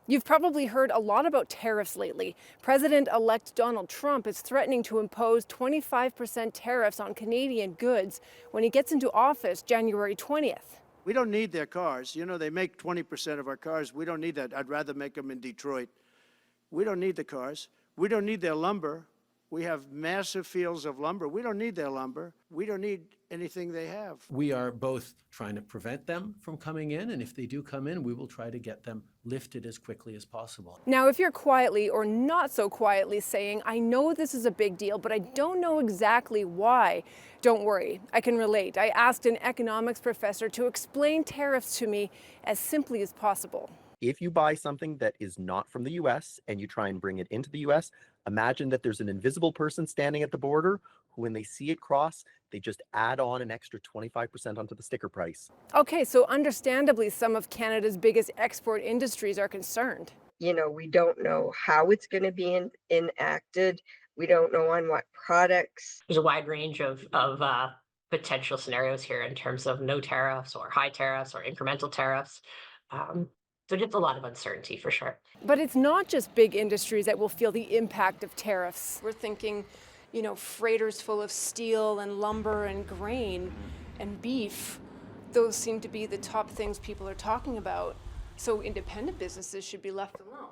You've probably heard a lot about tariffs lately. President-elect Donald Trump is threatening to impose 25% tariffs on Canadian goods when he gets into office January 20th. We don't need their cars. You know, they make 20% of our cars. We don't need that. I'd rather make them in Detroit. We don't need the cars. We don't need their lumber. We have massive fields of lumber. We don't need their lumber. We don't need anything they have. We are both trying to prevent them from coming in, and if they do come in, we will try to get them lifted as quickly as possible. Now, if you're quietly or not so quietly saying, I know this is a big deal, but I don't know exactly why, don't worry, I can relate. I asked an economics professor to explain tariffs to me as simply as possible. If you buy something that is not from the US and you try and bring it into the US, imagine that there's an invisible person standing at the border who, when they see it cross, they just add on an extra 25% onto the sticker price. Okay, so understandably, some of Canada's biggest export industries are concerned. You know, we don't know how it's going to be enacted. We don't know on what products. There's a wide range of potential scenarios here in terms of no tariffs or high tariffs or incremental tariffs. So just a lot of uncertainty for sure. But it's not just big industries that will feel the impact of tariffs. We're thinking, you know, freighters full of steel and lumber and grain and beef. Those seem to be the top things people are talking about. So independent businesses should be left alone.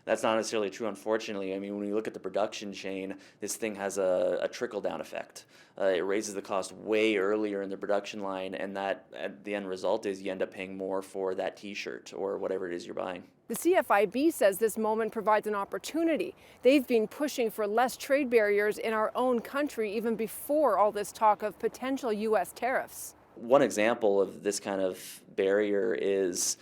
That's not necessarily true, unfortunately. I mean, when you look at the production chain, this thing has a trickle-down effect. It raises the cost way earlier in the production line, and that, at the end result is you end up paying more for that T-shirt or whatever it is you're buying. The CFIB says this moment provides an opportunity. They've been pushing for less trade barriers in our own country even before all this talk of potential U.S. tariffs. One example of this kind of barrier is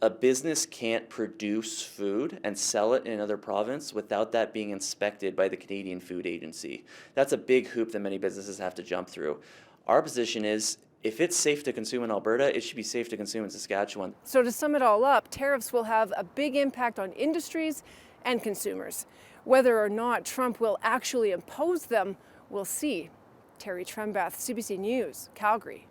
a business can't produce food and sell it in another province without that being inspected by the Canadian Food Agency. That's a big hoop that many businesses have to jump through. Our position is, if it's safe to consume in Alberta, it should be safe to consume in Saskatchewan. So to sum it all up, tariffs will have a big impact on industries and consumers. Whether or not Trump will actually impose them, we'll see. Terry Trembath, CBC News, Calgary.